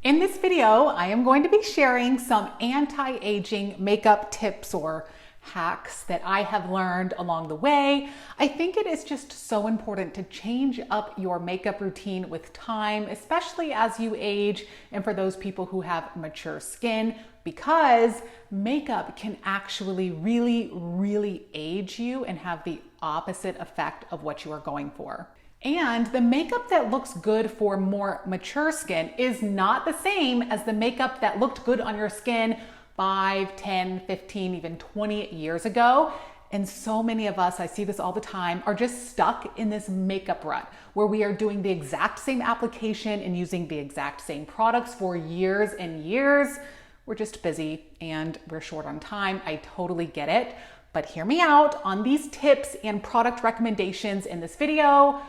In this video, I am going to be sharing some anti-aging makeup tips or hacks that I have learned along the way. I think it is just so important to change up your makeup routine with time, especially as you age and for those people who have mature skin, because makeup can actually really age you and have the opposite effect of what you are going for. And the makeup that looks good for more mature skin is not the same as the makeup that looked good on your skin 5, 10, 15, even 20 years ago. And so many of us, I see this all the time, are just stuck in this makeup rut where we are doing the exact same application and using the exact same products for years and years. We're just busy and we're short on time. I totally get it. But hear me out on these tips and product recommendations in this video.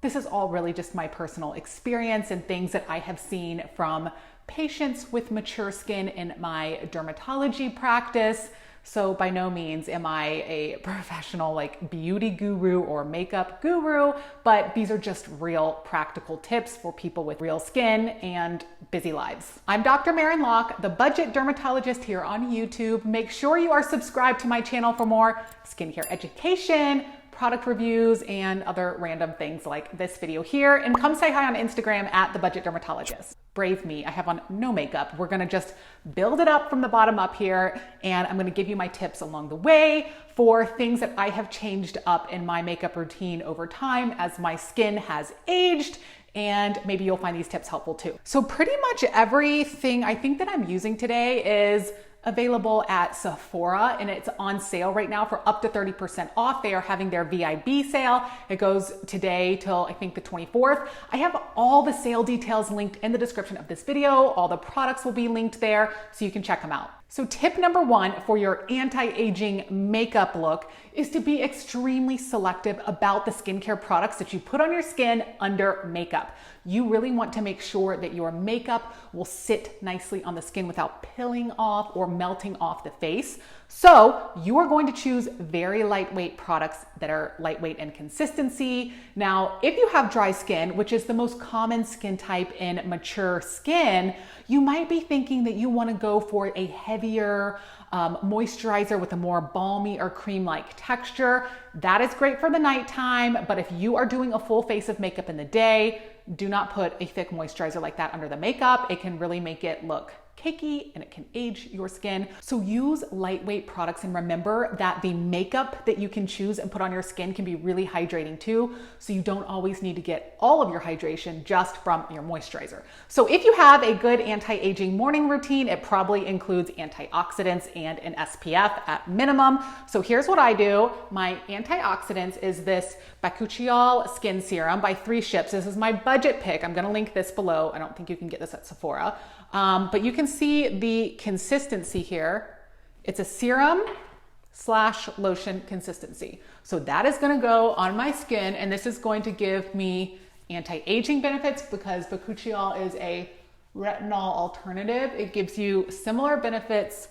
This is all really just my personal experience and things that I have seen from patients with mature skin in my dermatology practice. So by no means am I a professional like beauty guru or makeup guru, but these are just real practical tips for people with real skin and busy lives. I'm Dr. Maren Locke, the budget dermatologist here on YouTube. Make sure you are subscribed to my channel for more skincare education, product reviews, and other random things like this video here. And come say hi on Instagram at the budget dermatologist. Brave me, I have on no makeup. We're gonna just build it up from the bottom up here, and I'm gonna give you my tips along the way for things that I have changed up in my makeup routine over time as my skin has aged, and maybe you'll find these tips helpful too. So pretty much everything I think that I'm using today is available at Sephora, and it's on sale right now for up to 30% off. They are having their VIB sale. It goes today till I think the 24th. I have all the sale details linked in the description of this video. All the products will be linked there so you can check them out. So tip number one for your anti-aging makeup look is to be extremely selective about the skincare products that you put on your skin under makeup. You really want to make sure that your makeup will sit nicely on the skin without peeling off or melting off the face. So you are going to choose very lightweight products that are lightweight in consistency. Now, if you have dry skin, which is the most common skin type in mature skin, you might be thinking that you want to go for a heavier moisturizer with a more balmy or cream-like texture. That is great for the nighttime, but if you are doing a full face of makeup in the day, do not put a thick moisturizer like that under the makeup. It can really make it look cakey and it can age your skin. So use lightweight products, and remember that the makeup that you can choose and put on your skin can be really hydrating too. So you don't always need to get all of your hydration just from your moisturizer. So if you have a good anti-aging morning routine, it probably includes antioxidants and an SPF at minimum. So here's what I do. My antioxidants is this Bakuchiol Skin Serum by 3 Ships. This is my budget pick. I'm gonna link this below. I don't think you can get this at Sephora. But you can see the consistency here. It's a serum / lotion consistency. So that is gonna go on my skin, and this is going to give me anti-aging benefits because Bakuchiol is a retinol alternative. It gives you similar benefits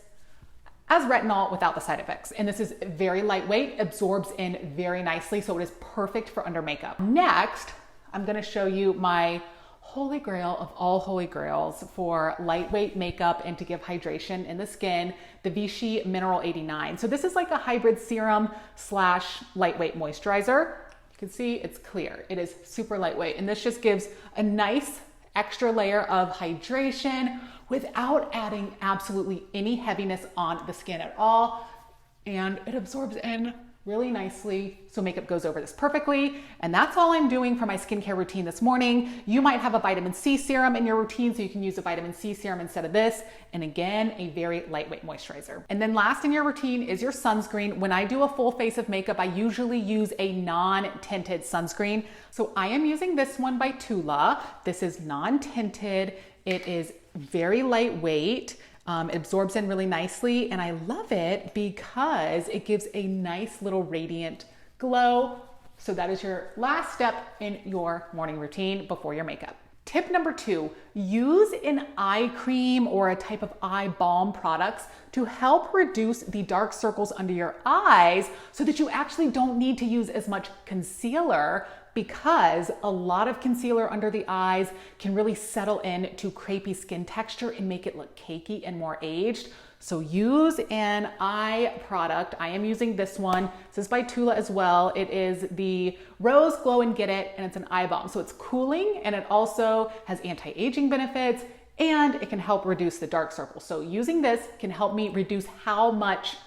as retinol without the side effects. And this is very lightweight, absorbs in very nicely, so it is perfect for under makeup. Next, I'm gonna show you my holy grail of all holy grails for lightweight makeup and to give hydration in the skin, the Vichy Mineral 89. So this is like a hybrid serum / lightweight moisturizer. You can see it's clear. It is super lightweight, and this just gives a nice extra layer of hydration without adding absolutely any heaviness on the skin at all. And it absorbs in really nicely, so makeup goes over this perfectly. And that's all I'm doing for my skincare routine this morning. You might have a vitamin C serum in your routine, so you can use a vitamin C serum instead of this. And again, a very lightweight moisturizer. And then last in your routine is your sunscreen. When I do a full face of makeup, I usually use a non-tinted sunscreen. So I am using this one by Tula. This is non-tinted. It is very lightweight. It absorbs in really nicely, and I love it because it gives a nice little radiant glow. So that is your last step in your morning routine before your makeup. Tip number 2, use an eye cream or a type of eye balm products to help reduce the dark circles under your eyes so that you actually don't need to use as much concealer because a lot of concealer under the eyes can really settle in to crepey skin texture and make it look cakey and more aged. So use an eye product. I am using this one. This is by Tula as well. It is the Rose Glow and Get It, and it's an eye balm. So it's cooling, and it also has anti-aging benefits, and it can help reduce the dark circles. So using this can help me reduce how much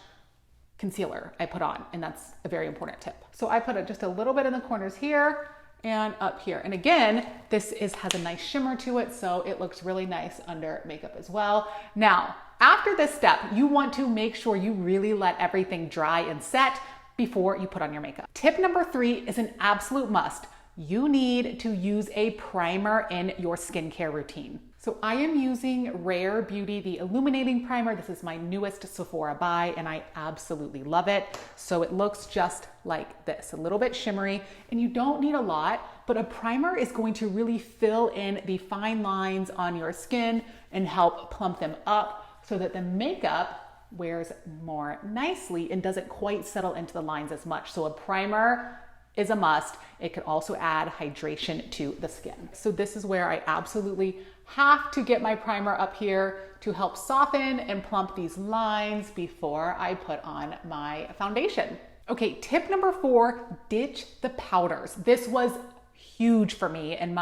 concealer I put on, and that's a very important tip. So I put just a little bit in the corners here and up here. And again, this has a nice shimmer to it, so it looks really nice under makeup as well. Now, after this step, you want to make sure you really let everything dry and set before you put on your makeup. Tip number 3 is an absolute must. You need to use a primer in your skincare routine. So I am using Rare Beauty, the Illuminating Primer. This is my newest Sephora buy, and I absolutely love it. So it looks just like this, a little bit shimmery, and you don't need a lot, but a primer is going to really fill in the fine lines on your skin and help plump them up so that the makeup wears more nicely and doesn't quite settle into the lines as much. So a primer is a must. It could also add hydration to the skin. So this is where I absolutely have to get my primer up here to help soften and plump these lines before I put on my foundation. Okay, tip number 4, ditch the powders. This was huge for me and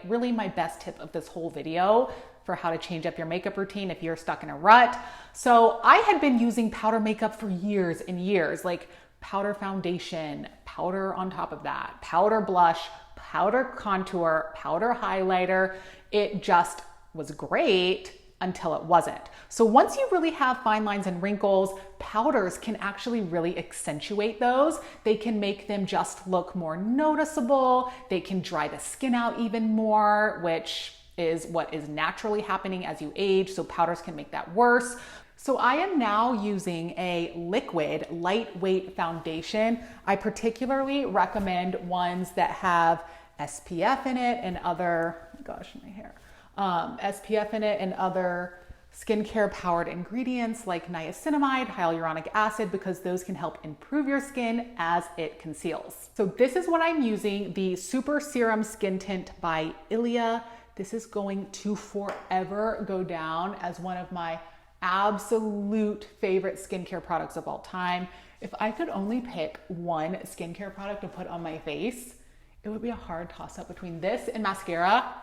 really my best tip of this whole video for how to change up your makeup routine if you're stuck in a rut. So I had been using powder makeup for years and years, like powder foundation, powder on top of that, powder blush, powder contour, powder highlighter. It just was great until it wasn't. So once you really have fine lines and wrinkles, powders can actually really accentuate those. They can make them just look more noticeable. They can dry the skin out even more, which is what is naturally happening as you age. So powders can make that worse. So I am now using a liquid lightweight foundation. I particularly recommend ones that have SPF in it and other, gosh, my hair, SPF in it and other skincare powered ingredients like niacinamide, hyaluronic acid, because those can help improve your skin as it conceals. So this is what I'm using, the Super Serum Skin Tint by Ilia. This is going to forever go down as one of my absolute favorite skincare products of all time. If I could only pick one skincare product to put on my face, it would be a hard toss up between this and mascara,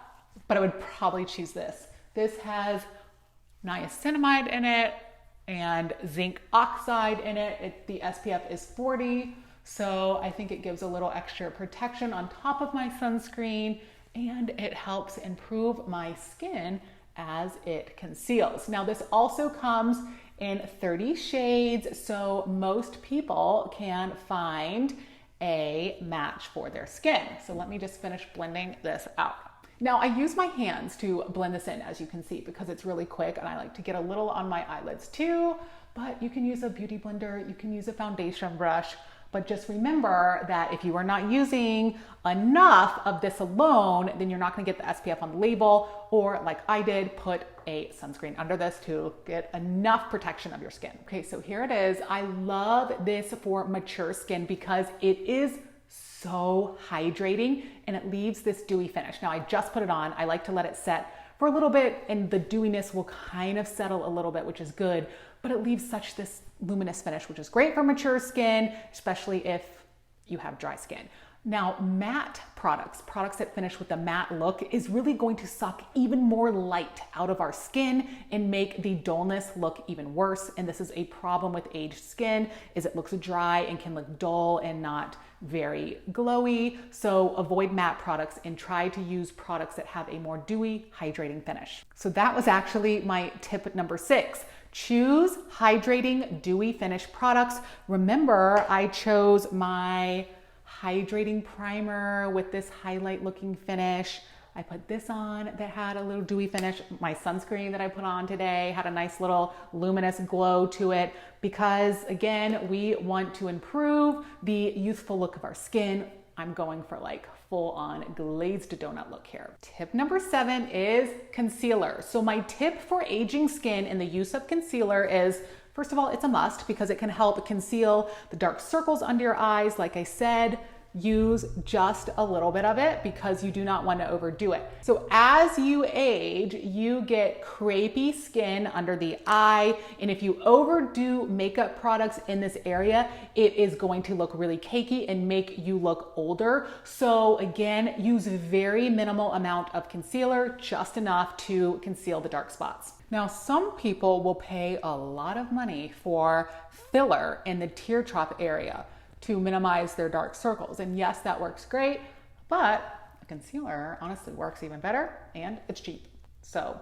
but I would probably choose this. This has niacinamide in it and zinc oxide in it. The SPF is 40, so I think it gives a little extra protection on top of my sunscreen, and it helps improve my skin as it conceals. Now this also comes in 30 shades, so most people can find a match for their skin. So let me just finish blending this out. Now I use my hands to blend this in, as you can see, because it's really quick, and I like to get a little on my eyelids too, but you can use a beauty blender, you can use a foundation brush. But just remember that if you are not using enough of this alone, then you're not gonna get the SPF on the label, or like I did, put a sunscreen under this to get enough protection of your skin. Okay, so here it is. I love this for mature skin because it is so hydrating and it leaves this dewy finish. Now I just put it on. I like to let it set for a little bit and the dewiness will kind of settle a little bit, which is good, but it leaves such this luminous finish, which is great for mature skin, especially if you have dry skin. Now, matte products that finish with a matte look is really going to suck even more light out of our skin and make the dullness look even worse. And this is a problem with aged skin, is it looks dry and can look dull and not very glowy. So avoid matte products and try to use products that have a more dewy, hydrating finish. So that was actually my tip number 6. Choose hydrating, dewy finish products. Remember, I chose my hydrating primer with this highlight looking finish. I put this on that had a little dewy finish. My sunscreen that I put on today had a nice little luminous glow to it because, again, we want to improve the youthful look of our skin. I'm going for like full on glazed donut look here. Tip number 7 is concealer. So my tip for aging skin and the use of concealer is, first of all, it's a must because it can help conceal the dark circles under your eyes. Like I said, use just a little bit of it because you do not want to overdo it. So as you age, you get crepey skin under the eye. And if you overdo makeup products in this area, it is going to look really cakey and make you look older. So again, use very minimal amount of concealer, just enough to conceal the dark spots. Now, some people will pay a lot of money for filler in the teardrop area to minimize their dark circles. And yes, that works great, but a concealer honestly works even better and it's cheap. So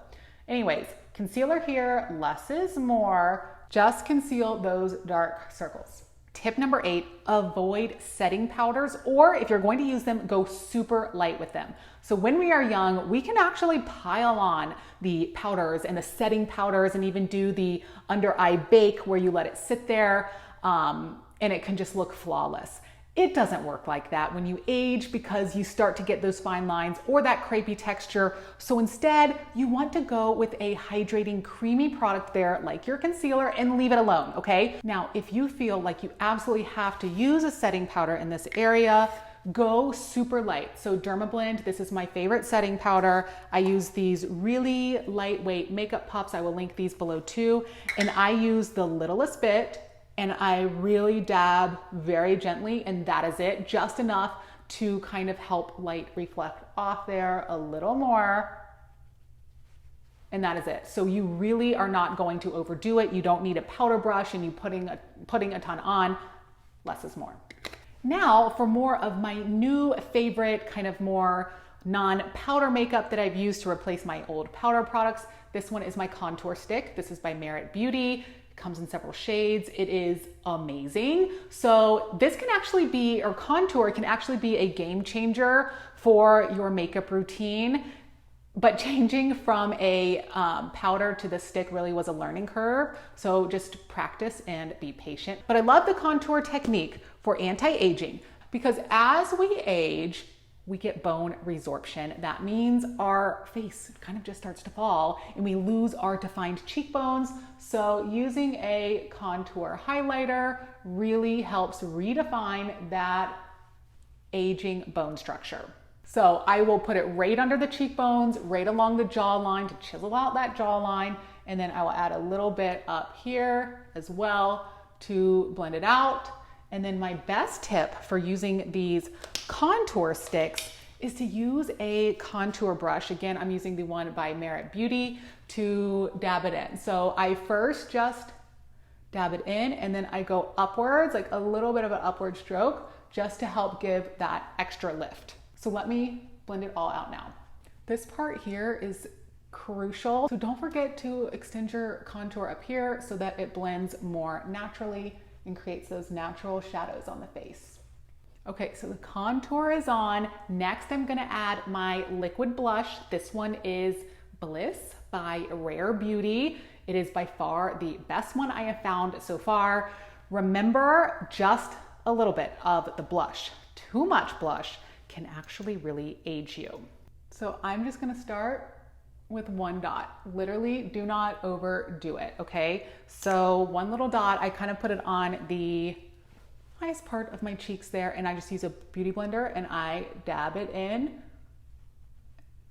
anyways, concealer here, less is more. Just conceal those dark circles. Tip number 8, avoid setting powders, or if you're going to use them, go super light with them. So when we are young, we can actually pile on the powders and the setting powders and even do the under eye bake where you let it sit there and it can just look flawless. It doesn't work like that when you age because you start to get those fine lines or that crepey texture. So instead, you want to go with a hydrating, creamy product there like your concealer and leave it alone, okay? Now, if you feel like you absolutely have to use a setting powder in this area, go super light. So Dermablend, this is my favorite setting powder. I use these really lightweight makeup puffs. I will link these below too. And I use the littlest bit, and I really dab very gently, and that is it, just enough to kind of help light reflect off there a little more. And that is it. So you really are not going to overdo it. You don't need a powder brush and you putting a ton on. Less is more. Now for more of my new favorite kind of more non-powder makeup that I've used to replace my old powder products. This one is my contour stick. This is by Merit Beauty. Comes in several shades. It is amazing. So this can actually be, or contour can actually be a game changer for your makeup routine. But changing from a powder to the stick really was a learning curve. So just practice and be patient. But I love the contour technique for anti-aging because as we age, we get bone resorption. That means our face kind of just starts to fall and we lose our defined cheekbones. So using a contour highlighter really helps redefine that aging bone structure. So I will put it right under the cheekbones, right along the jawline to chisel out that jawline. And then I will add a little bit up here as well to blend it out. And then my best tip for using these contour sticks is to use a contour brush. Again, I'm using the one by Merit Beauty to dab it in. So I first just dab it in and then I go upwards, like a little bit of an upward stroke, just to help give that extra lift. So let me blend it all out now. This part here is crucial. So don't forget to extend your contour up here so that it blends more naturally and creates those natural shadows on the face. Okay, so the contour is on. Next, I'm gonna add my liquid blush. This one is Bliss by Rare Beauty. It is by far the best one I have found so far. Remember, just a little bit of the blush. Too much blush can actually really age you. So I'm just gonna start with one dot. Literally do not overdo it, okay? So one little dot, I kind of put it on the highest part of my cheeks there and I just use a beauty blender and I dab it in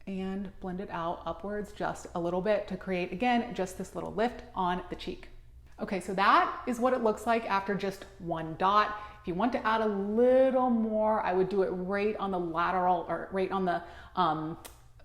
and blend it out upwards just a little bit to create, again, just this little lift on the cheek. Okay, so that is what it looks like after just one dot. If you want to add a little more, I would do it right on the lateral or right on the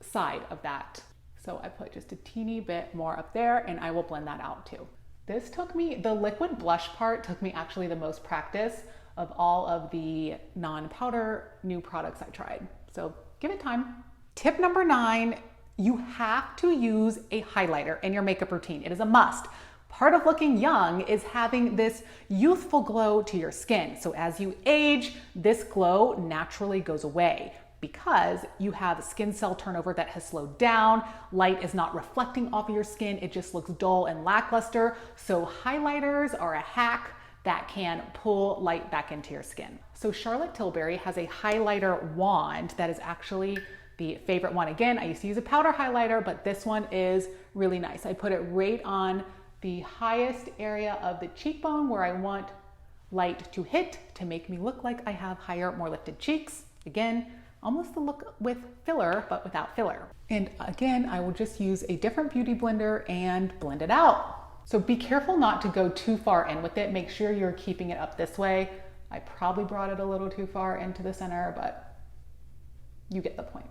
side of that. So I put just a teeny bit more up there and I will blend that out too. This took me, the liquid blush part took me actually the most practice of all of the non-powder new products I tried. So give it time. Tip number 9, you have to use a highlighter in your makeup routine. It is a must. Part of looking young is having this youthful glow to your skin. So as you age, this glow naturally goes away because you have skin cell turnover that has slowed down. Light is not reflecting off of your skin. It just looks dull and lackluster. So highlighters are a hack that can pull light back into your skin. So Charlotte Tilbury has a highlighter wand that is actually the favorite one. Again, I used to use a powder highlighter, but this one is really nice. I put it right on the highest area of the cheekbone where I want light to hit to make me look like I have higher, more lifted cheeks. Again, almost the look with filler, but without filler. And again, I will just use a different beauty blender and blend it out. So be careful not to go too far in with it. Make sure you're keeping it up this way. I probably brought it a little too far into the center, but you get the point.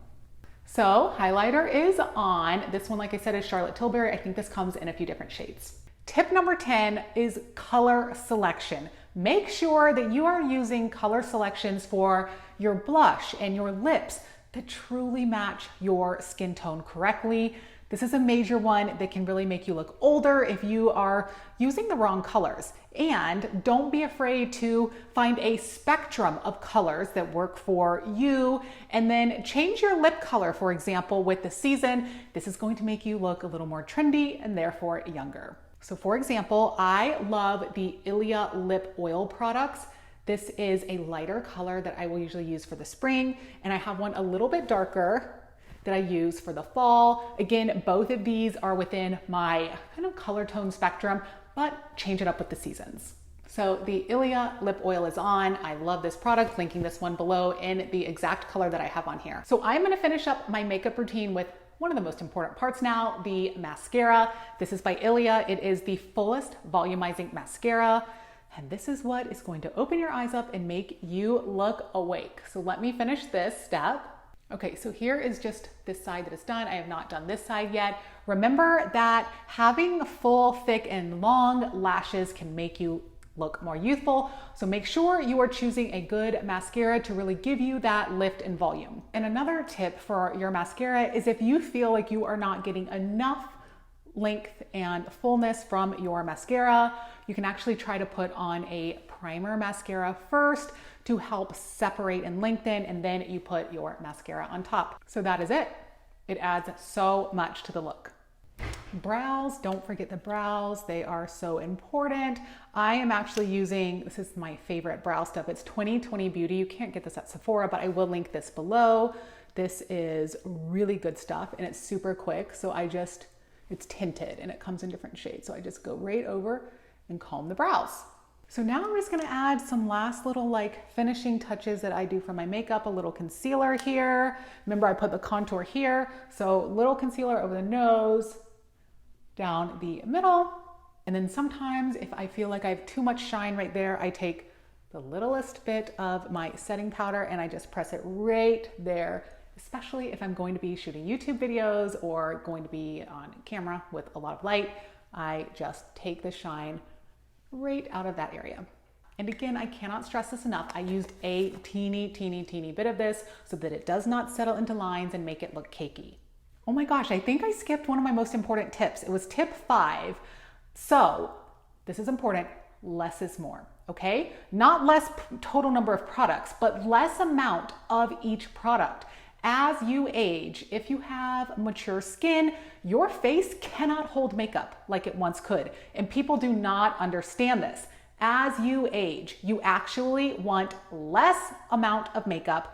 So highlighter is on. This one, like I said, is Charlotte Tilbury. I think this comes in a few different shades. Tip number 10 is color selection. Make sure that you are using color selections for your blush and your lips that truly match your skin tone correctly. This is a major one that can really make you look older if you are using the wrong colors. And don't be afraid to find a spectrum of colors that work for you, and then change your lip color, for example, with the season. This is going to make you look a little more trendy and therefore younger. So for example, I love the Ilia lip oil products. This is a lighter color that I will usually use for the spring, and I have one a little bit darker that I use for the fall. Again, both of these are within my kind of color tone spectrum, but change it up with the seasons. So the Ilia lip oil is on. I love this product, linking this one below in the exact color that I have on here. So I'm gonna finish up my makeup routine with one of the most important parts now, the mascara. This is by Ilia. It is the fullest volumizing mascara. And this is what is going to open your eyes up and make you look awake. So let me finish this step. Okay, so here is just this side that is done. I have not done this side yet. Remember that having full, thick, and long lashes can make you look more youthful. So make sure you are choosing a good mascara to really give you that lift and volume. And another tip for your mascara is if you feel like you are not getting enough length and fullness from your mascara, you can actually try to put on a primer mascara first to help separate and lengthen, and then you put your mascara on top. So that is it. It adds so much to the look. Brows, don't forget the brows. They are so important. I am actually using, this is my favorite brow stuff. It's 2020 Beauty. You can't get this at Sephora, but I will link this below. This is really good stuff and it's super quick. So it's tinted and it comes in different shades. So I just go right over and comb the brows. So now I'm just gonna add some last little like finishing touches that I do for my makeup. A little concealer here. Remember I put the contour here. So little concealer over the nose, down the middle. And then sometimes if I feel like I have too much shine right there, I take the littlest bit of my setting powder and I just press it right there, especially if I'm going to be shooting YouTube videos or going to be on camera with a lot of light. I just take the shine right out of that area. And again, I cannot stress this enough. I used a teeny bit of this so that it does not settle into lines and make it look cakey. Oh my gosh, I think I skipped one of my most important tips. It was tip 5. So this is important, less is more, okay? Not less total number of products, but less amount of each product. As you age, if you have mature skin, your face cannot hold makeup like it once could. And people do not understand this. As you age, you actually want less amount of makeup,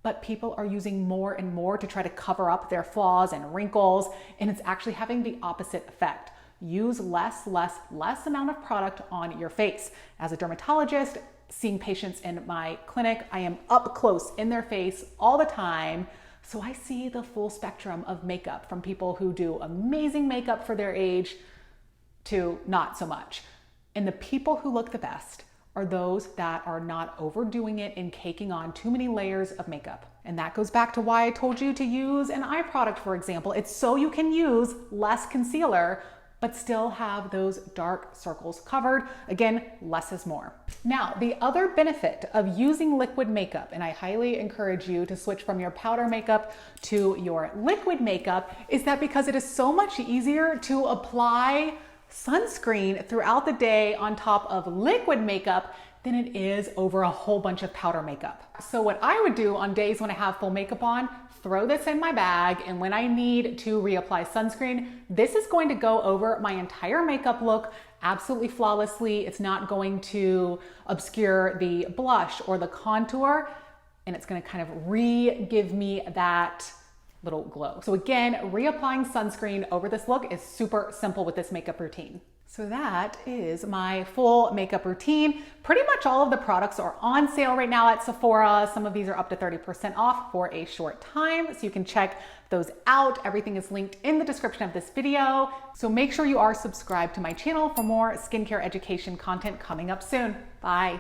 but people are using more and more to try to cover up their flaws and wrinkles, and it's actually having the opposite effect. Use less amount of product on your face. As a dermatologist, seeing patients in my clinic, I am up close in their face all the time. So I see the full spectrum of makeup from people who do amazing makeup for their age to not so much. And the people who look the best are those that are not overdoing it and caking on too many layers of makeup. And that goes back to why I told you to use an eye product, for example. It's so you can use less concealer, but still have those dark circles covered. Again, less is more. Now, the other benefit of using liquid makeup, and I highly encourage you to switch from your powder makeup to your liquid makeup, is that because it is so much easier to apply sunscreen throughout the day on top of liquid makeup than it is over a whole bunch of powder makeup. So what I would do on days when I have full makeup on, throw this in my bag, and when I need to reapply sunscreen, this is going to go over my entire makeup look absolutely flawlessly. It's not going to obscure the blush or the contour, and it's going to kind of give me that little glow. So again, reapplying sunscreen over this look is super simple with this makeup routine. So that is my full makeup routine. Pretty much all of the products are on sale right now at Sephora. Some of these are up to 30% off for a short time, so you can check those out. Everything is linked in the description of this video. So make sure you are subscribed to my channel for more skincare education content coming up soon. Bye.